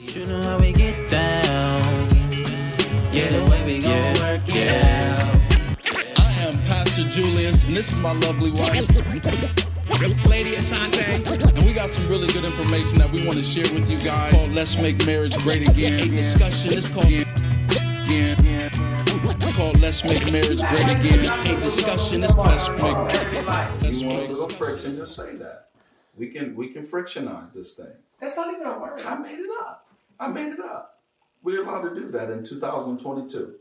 You know how we get down. Yeah, the way we gon' work it out. I am Pastor Julius, and this is my lovely wife, Lady Ashante. and we got some really good information that we want to share with you guys called Let's Make Marriage Great Again. A discussion. It's called called Let's Make Marriage Great Again. A discussion. It's called Let's You want a Make little friction, just say that. We can frictionize this thing. That's not even a word. I made it up. We're allowed to do that in 2022.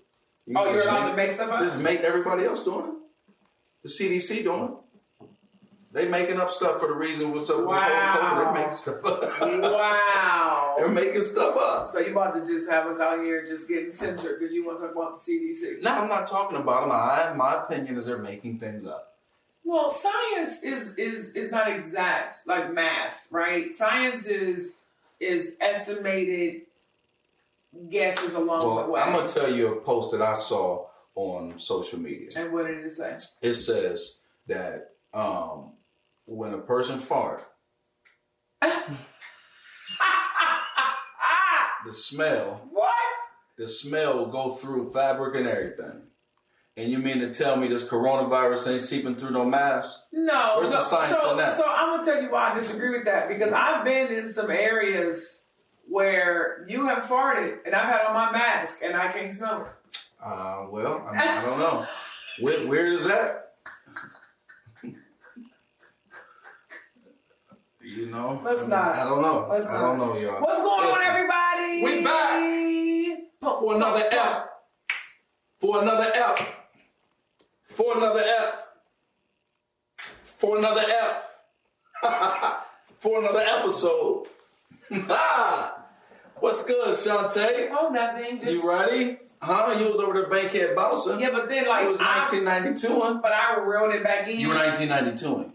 Oh, you're allowed to make stuff up? Just make everybody else doing it. The CDC doing it. They making up stuff for the reason what's up with this whole COVID. They making stuff up. Wow. They're making stuff up. So you about to just have us out here just getting censored because you want to talk about the CDC? No, I'm not talking about them. My opinion is they're making things up. Well, science is not exact like math, right? Science is estimated guesses along the way. I'm gonna tell you a post that I saw on social media. And what did it say? It says that when a person fart, the smell will go through fabric and everything. And you mean to tell me this coronavirus ain't seeping through no mask? No. Where's the science in that? So I'm going to tell you why I disagree with that. Because I've been in some areas where you have farted and I've had on my mask and I can't smell it. Well, I don't know. Where is that? You know? Let's not. I don't know. Let's I don't know, y'all. What's going on, everybody? We back for another ep. For another ep. For another ep. For another ep. For another episode. What's good, Shantae? Oh, nothing. Just... You ready? Huh? You was over there Bankhead bouncing. Yeah, but then like... It was 1992. But I reeled it back in. You were 1992.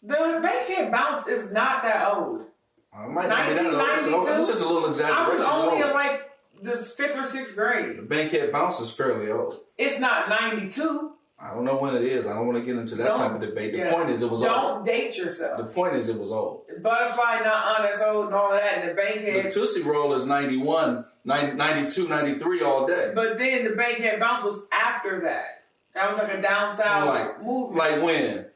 The Bankhead bounce is not that old. It might not be that old. It was just a little exaggeration. I was only old. in like the 5th or 6th grade. The Bankhead bounce is fairly old. It's not 92. I don't know when it is. I don't want to get into that type of debate. The point is it was old. Don't date yourself. The point is it was old. Butterfly not honest old and all of that, and the Bankhead. The Tootsie Roll is 91, 92, 93 all day. But then the Bankhead bounce was after that. That was like a down south movement. Like when?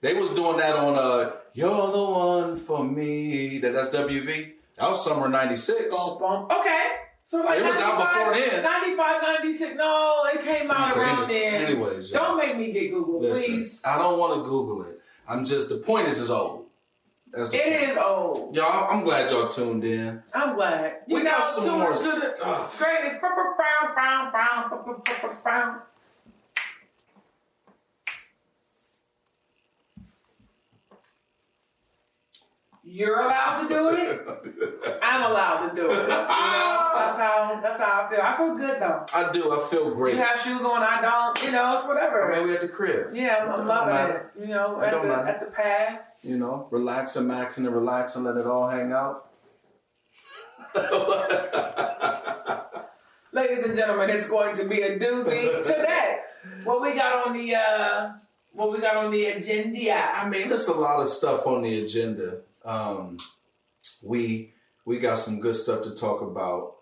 They was doing that on You're the One for Me. That's WV. That was summer 96. Okay. So like it was out before then. 95, 96. No, it came out around then. Anyways, don't make me get Google, please. I don't want to Google it. The point is it's old. That's the point. It is old. Y'all, I'm glad y'all tuned in. I'm glad. We got some more stuff. Greatest. Brown. You're allowed to do it. I'm allowed to do it. You know, that's how I feel. I feel good though. I do. I feel great. You have shoes on. I don't. You know, it's whatever. I mean, we at the crib. Yeah, I'm loving it. You know, at the pad. You know, relax and max and relax and let it all hang out. Ladies and gentlemen, it's going to be a doozy today. What we got on the agenda? I mean, there's a lot of stuff on the agenda. We got some good stuff to talk about.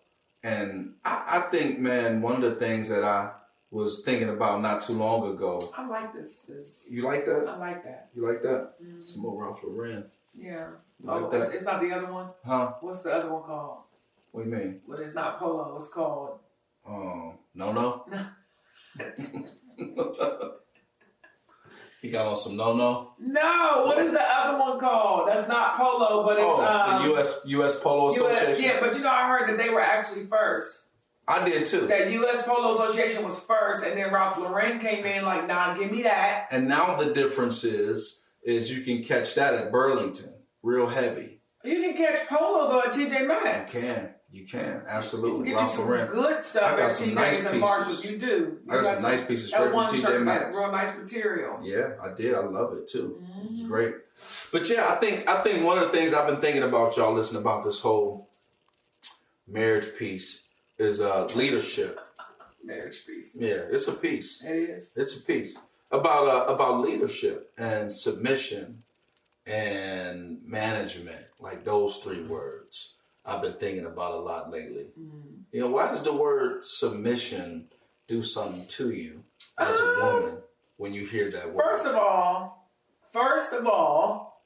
And I think, man, one of the things that I was thinking about not too long ago. I like this. You like that? I like that. You like that? Mm-hmm. Some more Ralph Lauren. Yeah. Like that? It's not the other one? Huh? What's the other one called? What do you mean? Well, it's not Polo. It's called... No. You got on some no. No, what is the other one called? That's not Polo, but it's the U.S. Polo Association. Yeah, but you know, I heard that they were actually first. I did too. That U.S. Polo Association was first, and then Ralph Lauren came in like, nah, give me that. And now the difference is you can catch that at Burlington, real heavy. You can catch Polo though at TJ Maxx. You can, absolutely. You get Ralph Lauren. Good stuff I got at some TJ's nice and Marshalls. You do. I got some nice pieces straight from TJ Maxx. Real nice material. Yeah, I did. I love it too. Mm-hmm. It's great. But yeah, I think one of the things I've been thinking about, y'all, listening about this whole marriage piece is leadership. Marriage piece. Yeah, it's a piece. It is. It's a piece about leadership and submission and management, like those three words. I've been thinking about a lot lately. Mm. You know, why does the word submission do something to you as a woman when you hear that word? First of all,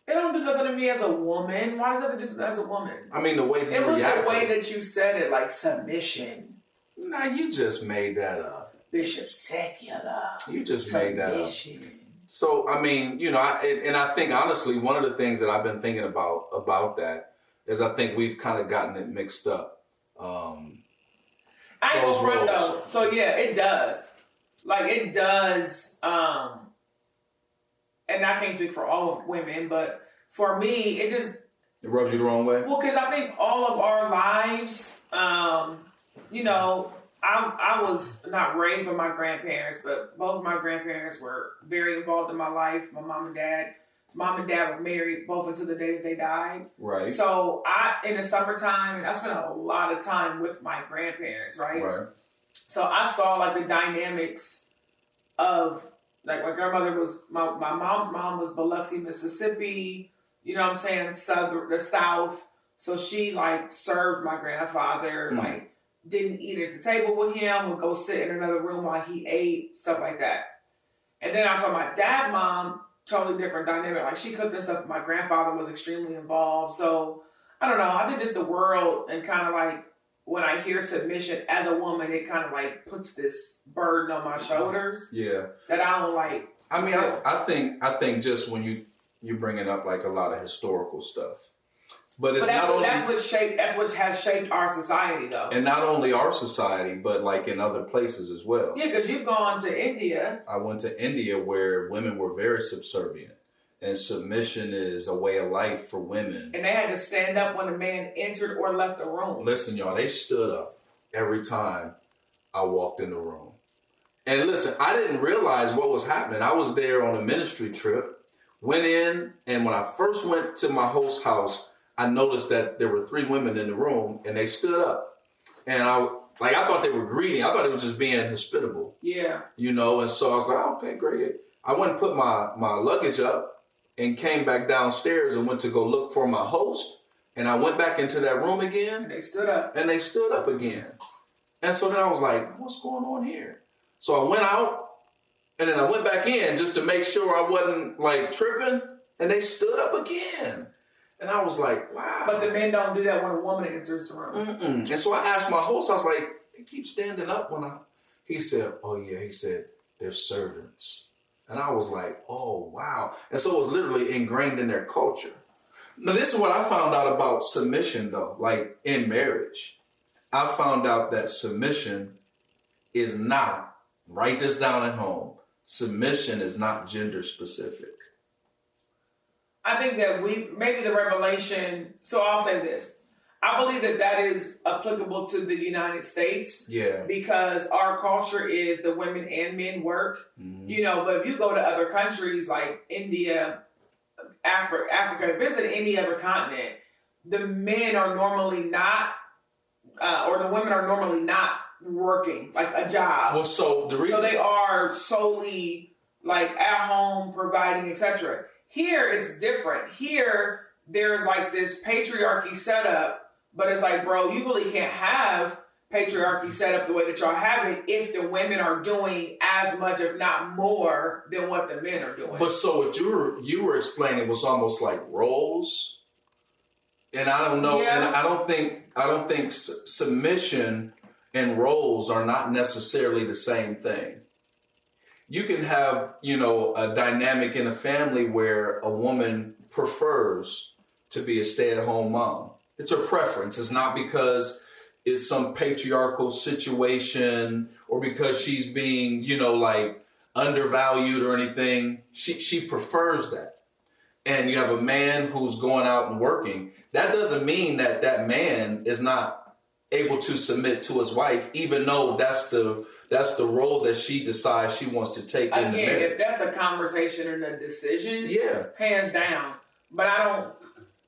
it don't do nothing to me as a woman. Why does it do as a woman? I mean, the way that It was reacted. the way that you said it, like submission. Nah, you just made that up. Bishop Secular. You just made that up. Submission. So, I mean, you know, I think, honestly, one of the things that I've been thinking about that is I think we've kind of gotten it mixed up. I ain't Those gonna front roles. though. So yeah, it does. Like it does. And I can't speak for all women, but for me, it just It rubs you the wrong way? because I think all of our lives, you know, I was not raised by my grandparents, but both of my grandparents were very involved in my life. My mom and dad. Mom and dad were married both until the day that they died. Right. So in the summertime, and I spent a lot of time with my grandparents, right? Right. So I saw like the dynamics of like my grandmother was my mom's mom was Biloxi, Mississippi. You know what I'm saying? The South. So she like served my grandfather, like didn't eat at the table with him, would go sit in another room while he ate, stuff like that. And then I saw my dad's mom, totally different dynamic. Like she cooked and stuff. My grandfather was extremely involved. So I don't know. I think just the world and kind of like when I hear submission as a woman, it kind of like puts this burden on my shoulders Yeah. that I don't like. I mean, I think just when you're bringing up like a lot of historical stuff, but it's But not only that's what has shaped our society, though. and not only our society, but like in other places as well. Yeah, because you've gone to India. I went to India where women were very subservient, and submission is a way of life for women. And they had to stand up when a man entered or left the room. Listen, y'all, they stood up every time I walked in the room. And listen, I didn't realize what was happening. I was there on a ministry trip, went in, and when I first went to my host's house, I noticed that there were 3 women in the room, and they stood up. And I thought they were greeting. I thought it was just being hospitable, Yeah. you know. And so I was like, okay, great. I went and put my luggage up and came back downstairs and went to go look for my host. And I went back into that room again. And they stood up. And they stood up again. And so then I was like, what's going on here? So I went out and then I went back in just to make sure I wasn't like tripping. And they stood up again. And I was like, wow. But the men don't do that when a woman enters the room. And so I asked my host, I was like, they keep standing up he said, oh yeah, he said, they're servants. And I was like, oh wow. And so it was literally ingrained in their culture. Now this is what I found out about submission though, like in marriage. I found out that submission is not, write this down at home, submission is not gender specific. I think that maybe the revelation, so I'll say this. I believe that is applicable to the United States. Yeah. Because our culture is the women and men work. Mm-hmm. You know, but if you go to other countries like India, Africa, visit any other continent, the men are normally not, or the women are normally not working, like a job. Well, so the reason... So they are solely like at home, providing, etc. Here, it's different. Here, there's like this patriarchy setup, but it's like, bro, you really can't have patriarchy set up the way that y'all have it if the women are doing as much, if not more, than what the men are doing. But so what you were explaining was almost like roles, and I don't know, Yeah. and I don't think submission and roles are not necessarily the same thing. You can have, you know, a dynamic in a family where a woman prefers to be a stay-at-home mom. It's her preference. It's not because it's some patriarchal situation or because she's being, you know, like undervalued or anything. She prefers that. And you have a man who's going out and working. That doesn't mean that that man is not able to submit to his wife, even though that's the role that she decides she wants to take in the Again, marriage. if that's a conversation and a decision, Yeah. hands down. But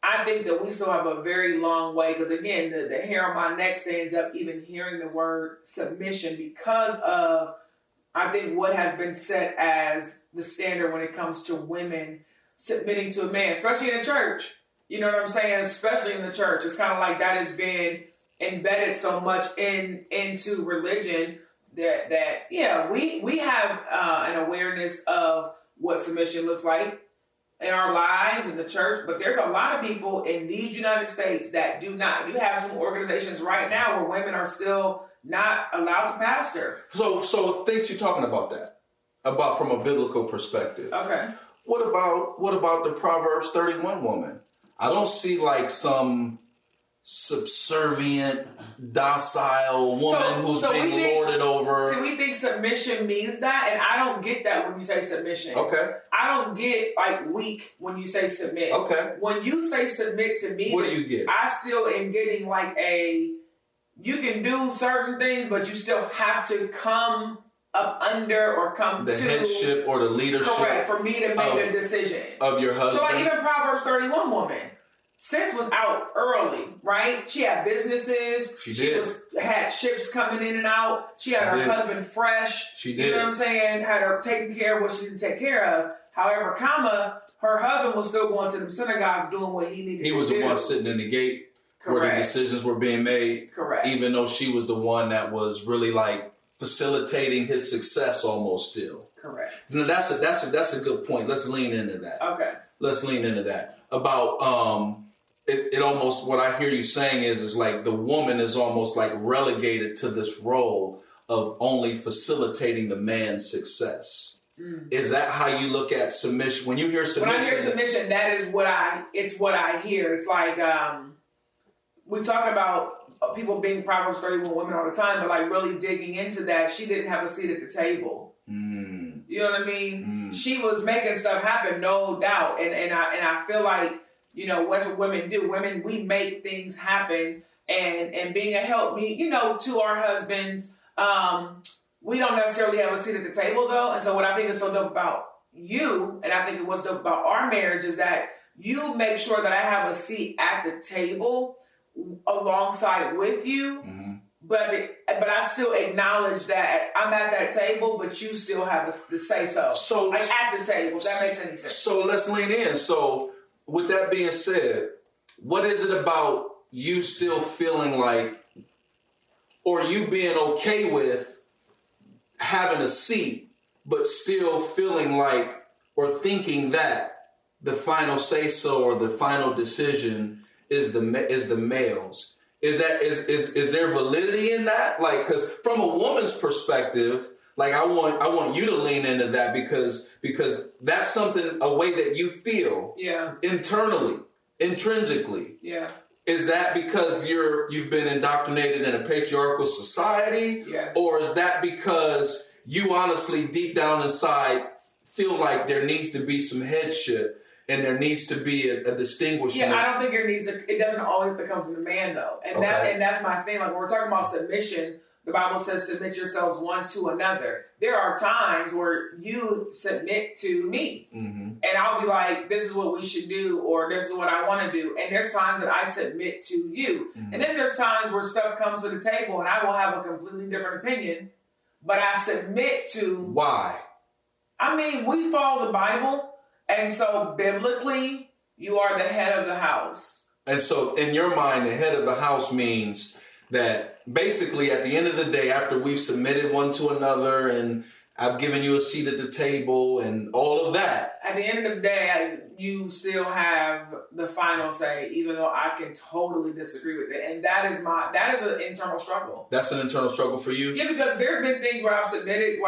I think that we still have a very long way because, again, the hair on my neck stands up even hearing the word submission because of, I think, what has been set as the standard when it comes to women submitting to a man, especially in the church. You know what I'm saying? Especially in the church. It's kind of like that has been embedded so much into religion that we have an awareness of what submission looks like in our lives in the church, but there's a lot of people in these United States that do not. You have some organizations right now where women are still not allowed to pastor. So things you're talking about from a biblical perspective. Okay. What about the Proverbs 31 woman? I don't see like some subservient, docile woman who's being lorded over. So we think submission means that, and I don't get that when you say submission. Okay. I don't get like weak when you say submit. Okay. When you say submit to me, what do you get? I still am getting like you can do certain things, but you still have to come up under or come the to headship or the leadership. Correct, for me to make a decision of your husband. So like even Proverbs 31 woman, sis was out early, right? She had businesses. She had ships coming in and out. She had her husband fresh. She did. You know what I'm saying? Had her taking care of what she didn't take care of. However, her husband was still going to the synagogues doing what he needed to do. He was the one sitting in the gate. Correct. Where the decisions were being made. Correct. Even though she was the one that was really like facilitating his success almost still. Correct. You know, that's a good point. Let's lean into that. Okay. Let's lean into that. About it almost, what I hear you saying is like the woman is almost like relegated to this role of only facilitating the man's success. Is that how you look at submission? When you hear submission, when I hear submission, that is what I hear. It's like we talk about people being Proverbs 31 women all the time, but like really digging into that, she didn't have a seat at the table. You know what I mean? She was making stuff happen, no doubt. And I feel like, you know, what women do. Women, we make things happen, and being a helpmeet, you know, to our husbands. We don't necessarily have a seat at the table though. And so what I think is so dope about you, and I think what's dope about our marriage, is that you make sure that I have a seat at the table alongside with you. But I still acknowledge that I'm at that table, but you still have the say so. So like at the table, if that makes any sense. So let's lean in. So with that being said, what is it about you still feeling like, or you being okay with having a seat, but still feeling like or thinking that the final say so or the final decision is the male's? Is there validity in that? Like, because from a woman's perspective, like I want you to lean into that because that's something, a way that you feel internally, intrinsically. Yeah. Is that because you've been indoctrinated in a patriarchal society? Yes. Or is that because you honestly deep down inside feel like there needs to be some headship and there needs to be a distinguishment? Yeah, I don't think it doesn't always have to come from the man though. And that's my thing. Like when we're talking about submission, the Bible says submit yourselves one to another. There are times where you submit to me. And I'll be like, this is what we should do, or this is what I want to do. And there's times that I submit to you. And then there's times where stuff comes to the table and I will have a completely different opinion, but I submit to... Why? I mean, we follow the Bible, and so biblically, you are the head of the house. And so in your mind, the head of the house means that basically at the end of the day, after we've submitted one to another and I've given you a seat at the table and all of that, at the end of the day, you still have the final say, even though I can totally disagree with it. And that is an internal struggle. That's an internal struggle for you? Yeah, because there's been things where I've submitted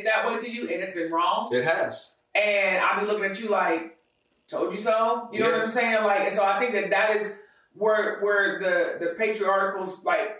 that way to you and it's been wrong. It has. And I'll be looking at you like, told you so? You know what I'm saying? Like, and so I think that is where the patriarchals, like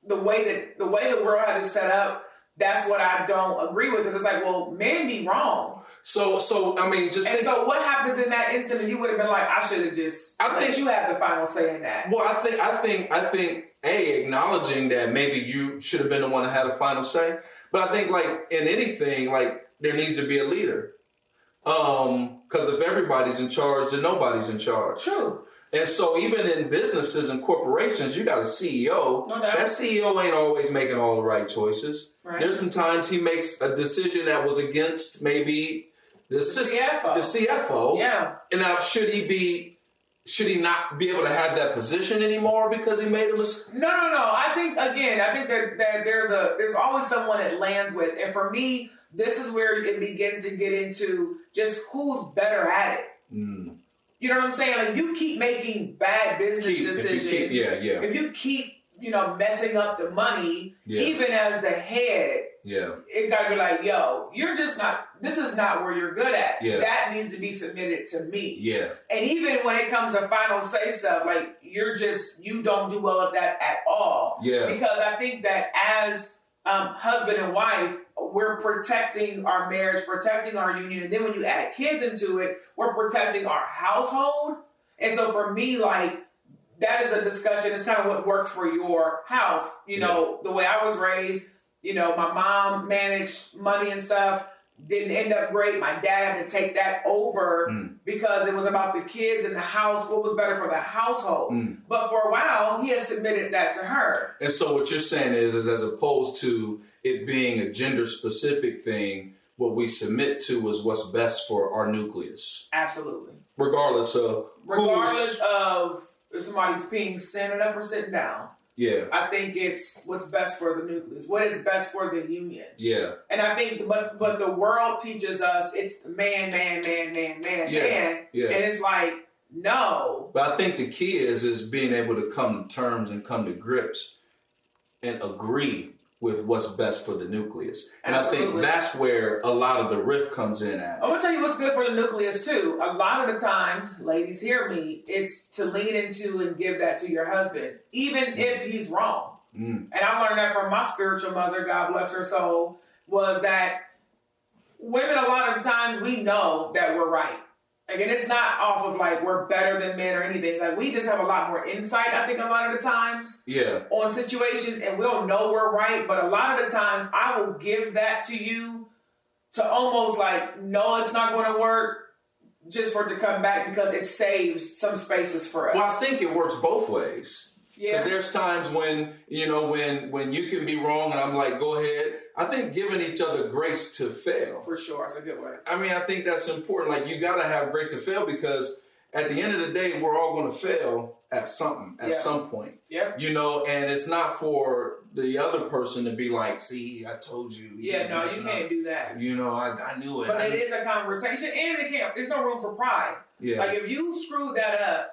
the way the world has it set up, that's what I don't agree with. Because it's like, well, men be wrong. So I mean, so what happens in that instant? And you would have been like, I should have just. I think you have the final say in that. Well, I think acknowledging that maybe you should have been the one that had a final say. But I think like in anything, like there needs to be a leader. Because if everybody's in charge, then nobody's in charge. True. And so even in businesses and corporations, you got a CEO. No doubt. That CEO ain't always making all the right choices. Right. There's some times he makes a decision that was against maybe the CFO. Yeah. And now should he be should he not be able to have that position anymore because he made a mistake? No. I think that there's always someone it lands with, and for me, this is where it begins to get into just who's better at it. Mm. You know what I'm saying? Like, you keep making bad business decisions. If you keep, messing up the money, even as the head, it gotta be like, yo, this is not where you're good at. Yeah. That needs to be submitted to me. Yeah. And even when it comes to final say stuff, like, you don't do well at that at all. Yeah. Because I think that as husband and wife, we're protecting our marriage, protecting our union. And then when you add kids into it, we're protecting our household. And so for me, like, that is a discussion. It's kind of what works for your house. The way I was raised, my mom managed money and stuff. Didn't end up great. My dad had to take that over because it was about the kids and the house. What was better for the household? But for a while, he has submitted that to her. And so what you're saying is as opposed to it being a gender specific thing, what we submit to is what's best for our nucleus. Absolutely. Regardless of if somebody's peeing standing up or sitting down. Yeah. I think it's what's best for the nucleus. What is best for the union? Yeah. And I think, but the world teaches us it's man. Yeah. And it's like, no. But I think the key is being able to come to terms and come to grips and agree with what's best for the nucleus. And Absolutely. I think that's where a lot of the rift comes in at. I'm going to tell you what's good for the nucleus, too. A lot of the times, ladies, hear me, it's to lean into and give that to your husband, even if he's wrong. And I learned that from my spiritual mother, God bless her soul, was that women, a lot of the times, we know that we're right. Again, it's not off of like we're better than men or anything. Like, we just have a lot more insight, I think, a lot of the times on situations, and we'll know we're right. But a lot of the times, I will give that to you to almost like, no, it's not going to work, just for it to come back because it saves some spaces for us. Well, I think it works both ways. Yeah. Because there's times when, when you can be wrong and I'm like, go ahead. I think giving each other grace to fail. For sure. It's a good way. I mean, I think that's important. Like, you got to have grace to fail because at the end of the day, we're all going to fail at something, at some point. Yeah. And it's not for the other person to be like, see, I told you. Yeah, no, you can't do that. I knew it. But it is a conversation, and there's no room for pride. Yeah. Like, if you screw that up,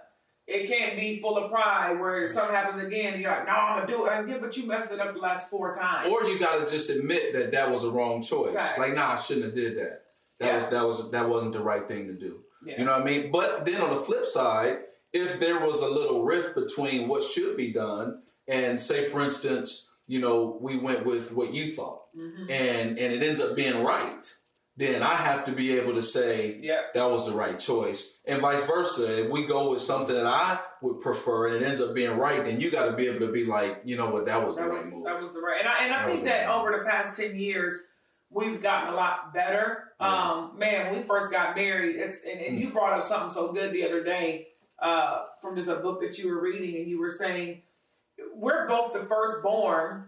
it can't be full of pride where if something happens again, and you're like, no, I'm going to do it. Yeah, but you messed it up the last 4 times. Or you got to just admit that was a wrong choice. Right. Like, nah, I shouldn't have did that. That wasn't the right thing to do. Yeah. You know what I mean? But then on the flip side, if there was a little rift between what should be done and say, for instance, we went with what you thought and it ends up being right, then I have to be able to say that was the right choice. And vice versa. If we go with something that I would prefer and it ends up being right, then you got to be able to be like, you know what, that was the right move. That was the right. And I think that over the past 10 years, we've gotten a lot better. Yeah. Man, when we first got married, and you brought up something so good the other day from just a book that you were reading, and you were saying, we're both the firstborn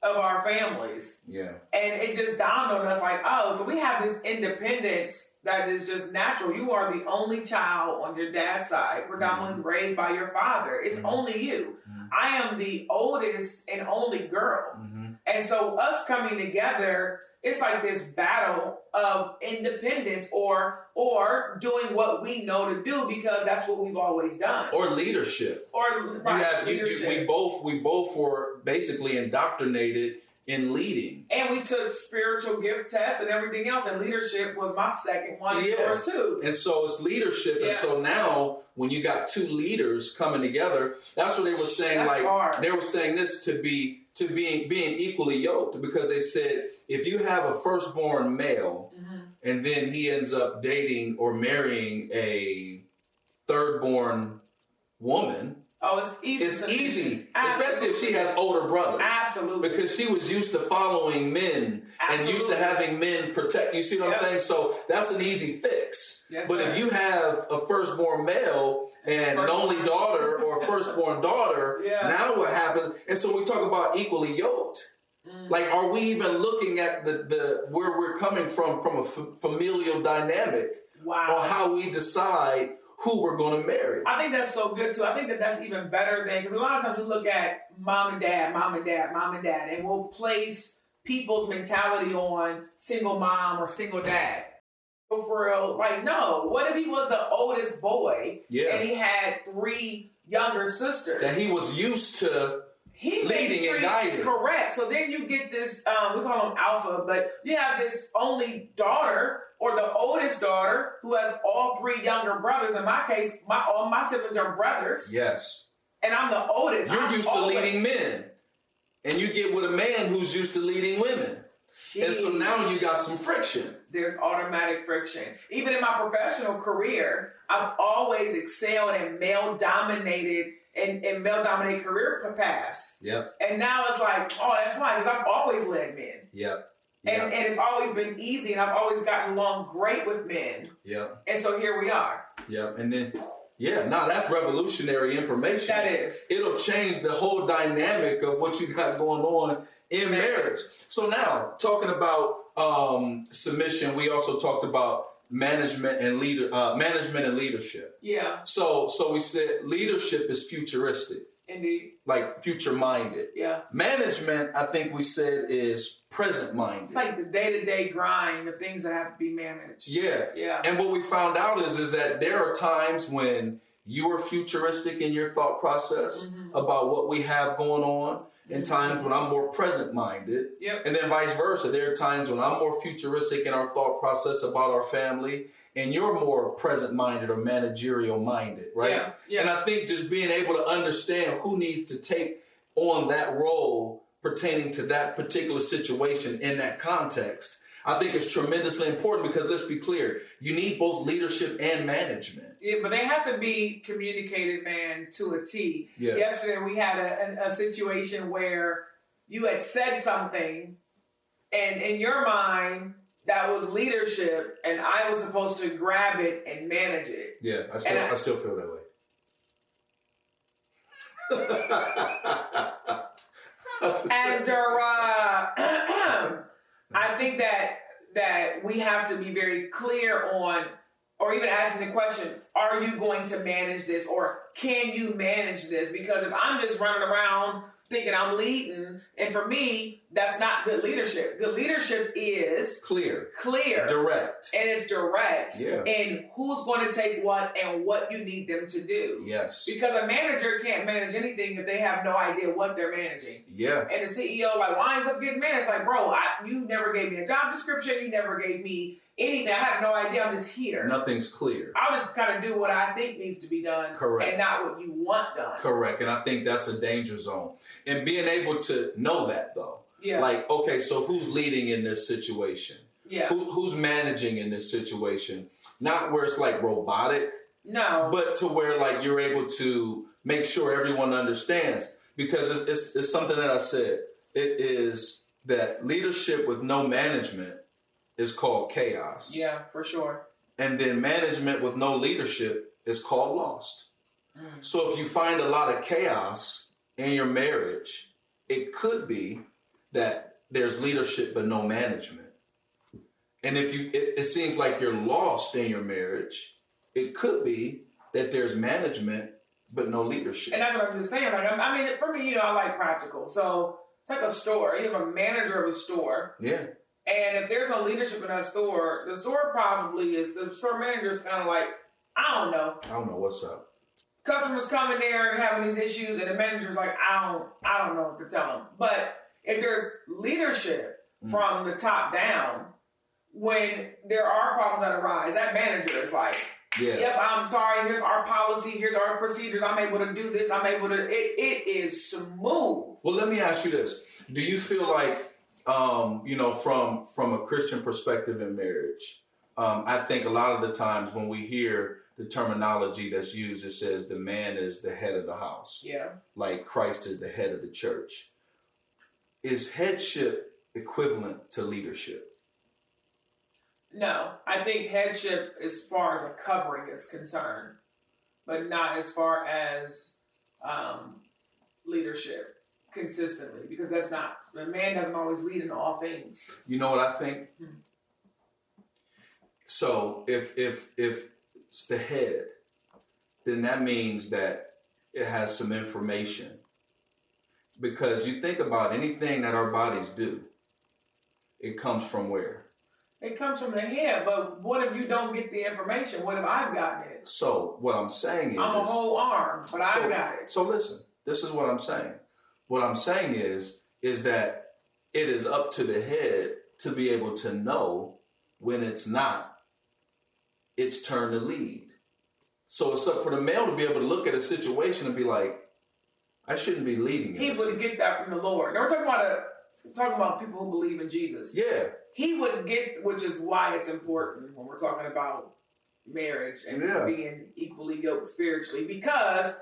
of our families. Yeah. And it just dawned on us like, oh, so we have this independence that is just natural. You are the only child on your dad's side, predominantly raised by your father. It's only you. I am the oldest and only girl. And so us coming together, it's like this battle of independence or doing what we know to do because that's what we've always done. Or leadership. Leadership. We both were basically indoctrinated in leading. And we took spiritual gift tests and everything else, and leadership was my second one, yours too. And so it's leadership. And so now when you got 2 leaders coming together, that's what they were saying. That's hard. They were saying this to being equally yoked, because they said if you have a firstborn male and then he ends up dating or marrying a thirdborn woman, it's easy. It's easy, especially if she has older brothers. Absolutely. Because she was used to following men and used to having men protect. You see what I'm saying? So that's an easy fix. Yes, but if you have a firstborn male and an only daughter or a firstborn daughter, now what happens? And so we talk about equally yoked. Like, are we even looking at the where we're coming from a familial dynamic? Wow. Or how we decide who we're going to marry. I think that's so good too. I think that that's even better than, because a lot of times we look at mom and dad, and we'll place people's mentality on single mom or single dad. But for real, like, no. What if he was the oldest boy and he had 3 younger sisters that he was used to leading and guiding? Correct. So then you get this, we call them alpha, but you have this only daughter or the oldest daughter who has all 3 younger brothers. In my case, all my siblings are brothers. Yes. And I'm the oldest. You're used to leading men. And you get with a man who's used to leading women. Jeez. And so now you got some friction. There's automatic friction. Even in my professional career, I've always excelled in male-dominated career paths. Yep. And now it's like, oh, that's fine, because I've always led men. Yep. And it's always been easy, and I've always gotten along great with men. Yep. And so here we are. Yep. And then, that's revolutionary information. That is. It'll change the whole dynamic of what you got going on in marriage. So now, talking about submission, we also talked about management and leadership. Yeah. So we said leadership is futuristic. Indeed. Like future-minded. Yeah. Management, I think we said, is present-minded. It's like the day-to-day grind of things that have to be managed. Yeah. Yeah. And what we found out is that there are times when you are futuristic in your thought process about what we have going on, and times when I'm more present-minded. Yep. And then vice versa. There are times when I'm more futuristic in our thought process about our family, and you're more present-minded or managerial-minded, right? Yeah. Yeah. And I think just being able to understand who needs to take on that role pertaining to that particular situation in that context, I think it's tremendously important, because let's be clear, you need both leadership and management. Yeah, but they have to be communicated, man, to a T. Yeah. Yesterday we had a situation where you had said something, and in your mind, that was leadership, and I was supposed to grab it and manage it. Yeah, I still feel that way. And I think that we have to be very clear on, or even asking the question, are you going to manage this, or can you manage this? Because if I'm just running around thinking I'm leading, and for me, that's not good leadership. Good leadership is clear, direct, and it's direct. Yeah. And who's going to take what and what you need them to do. Yes. Because a manager can't manage anything if they have no idea what they're managing. Yeah. And the CEO, like, why is stuff getting managed? Like, bro, you never gave me a job description. You never gave me anything. I have no idea. I'm just here. Nothing's clear. I'll just kind of do what I think needs to be done. Correct. And not what you want done. Correct. And I think that's a danger zone. And being able to know that, though. Yeah. Like, okay, so who's leading in this situation? Yeah. Who's managing in this situation? Not where it's like robotic. No. But to where like you're able to make sure everyone understands. Because it's something that I said. It is that leadership with no management is called chaos. Yeah, for sure. And then management with no leadership is called lost. So if you find a lot of chaos in your marriage, it could be that there's leadership but no management. And if it seems like you're lost in your marriage, it could be that there's management but no leadership. And that's what I'm just saying. Like, I mean, for me, I like practical. So it's like a store. You have a manager of a store. Yeah. And if there's no leadership in that store, the store the store manager is kind of like, I don't know what's up. Customers come in there and having these issues, and the manager's like, I don't know what to tell them. But if there's leadership from the top down, when there are problems that arise, that manager is like, yep, I'm sorry, here's our policy, here's our procedures, I'm able to do this, it is smooth. Well, let me ask you this. Do you feel like, from a Christian perspective in marriage, I think a lot of the times when we hear the terminology that's used, it says the man is the head of the house. Yeah. Like Christ is the head of the church. Is headship equivalent to leadership? No, I think headship as far as a covering is concerned, but not as far as leadership consistently, because the man doesn't always lead in all things. You know what I think? So if it's the head, then that means that it has some information. Because you think about anything that our bodies do, it comes from where? It comes from the head, but what if you don't get the information? What if I've gotten it? So what I'm saying is... I'm a whole arm, but I've got it. So listen, this is what I'm saying. What I'm saying is that it is up to the head to be able to know when it's not its turn to lead. So it's up for the male to be able to look at a situation and be like, I shouldn't be leading in He this. would get that from the Lord. Now we're talking about people who believe in Jesus. Yeah. He would get, which is why it's important when we're talking about marriage and being equally yoked spiritually, because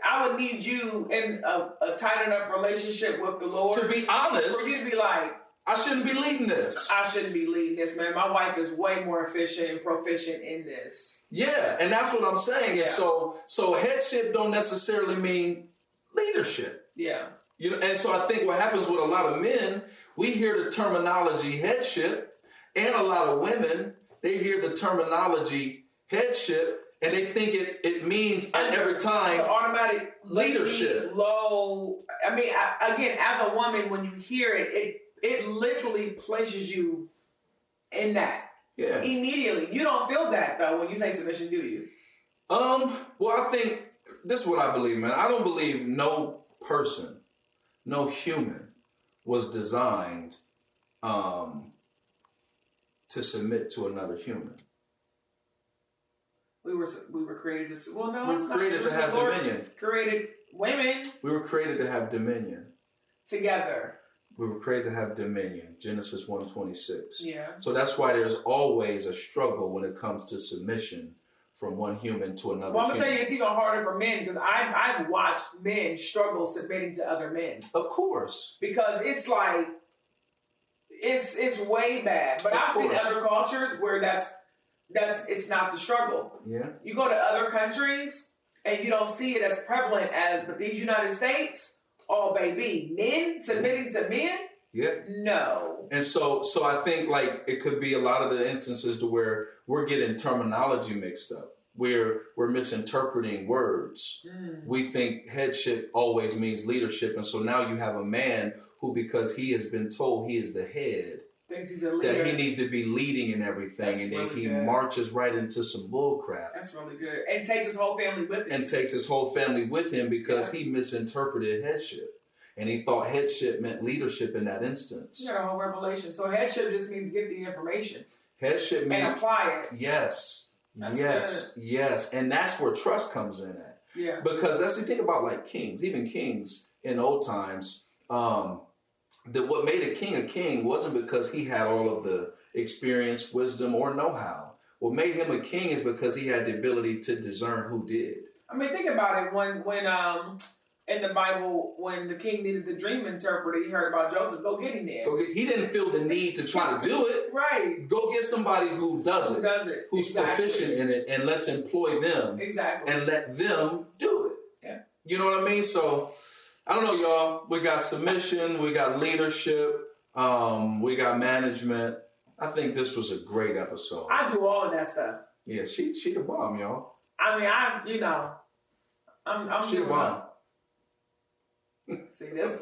I would need you in a tight enough relationship with the Lord. To be honest, for you to be like, I shouldn't be leading this. I shouldn't be leading this, man. My wife is way more efficient and proficient in this. Yeah, and that's what I'm saying. Yeah. So headship don't necessarily mean leadership. Yeah. You know, and so I think what happens with a lot of men, we hear the terminology headship, and a lot of women, they hear the terminology headship, and they think it means at every time it's automatic leadership. Low. I mean, again, as a woman, when you hear it literally places you in that. Yeah. Immediately. You don't feel that though when you say submission, do you? Well, I think this is what I believe, man. I don't believe no person, no human was designed to submit to another human. We were created to. Well, no, We it's were not created true. to have The Lord dominion. Created women We were created to have dominion. together. We were created to have dominion. Genesis 1:26. Yeah. So that's why there's always a struggle when it comes to submission from one human to another Well, I'm gonna human. tell you, it's even harder for men because I've watched men struggle submitting to other men Of course. because it's like it's way bad. But Of I've seen course. other cultures where that's it's not the struggle. Yeah. You go to other countries and you don't see it as prevalent as, but these United States, oh baby, men submitting to men? Yeah. No. And so I think like it could be a lot of the instances to where we're getting terminology mixed up. We're misinterpreting words. We think headship always means leadership. And so now you have a man who, because he has been told he is the head, Thinks he's a leader. that he needs to be leading in everything. That's and then really he good. marches right into some bull crap. That's really good. And takes his whole family with him. And takes his whole family with him because he misinterpreted headship. And he thought headship meant leadership in that instance. You got a whole revelation. So headship just means get the information Headship and means apply it. yes, That's yes. And that's where trust comes in at. Yeah. Because that's the thing about like kings, even kings in old times, that what made a king wasn't because he had all of the experience, wisdom, or know-how. What made him a king is because he had the ability to discern who did. I mean, think about it. When in the Bible, when the king needed the dream interpreter, he heard about Joseph. Go get him there. He didn't feel the need to try to do it. Right. Go get somebody who does Who it, does it? who's Exactly. proficient in it, and let's employ them Exactly. and let them do it. Yeah. You know what I mean? So, I don't know, y'all. We got submission, we got leadership, we got management. I think this was a great episode. I do all of that stuff. Yeah, she the bomb, y'all. I mean, I'm She the doing bomb. See this?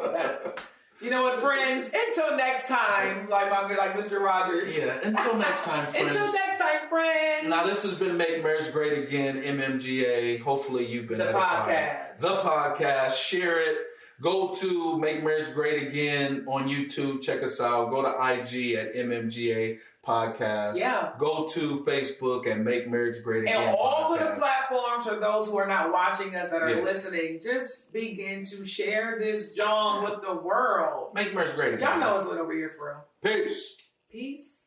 You know what, friends? Until next time, like Mr. Rogers. Yeah, until next time, friends. Until next time, friends. Now, this has been Make Marriage Great Again, MMGA. Hopefully, you've been The edified. podcast. The podcast. Share it. Go to Make Marriage Great Again on YouTube. Check us out. Go to IG at MMGA Podcast. Yeah. Go to Facebook and Make Marriage Great Again And all of the Podcast. platforms for those who are not watching us that are Yes. listening, just begin to share this John with the world. Make Marriage Great Again. Y'all know it's lit over here for real. Peace. Peace.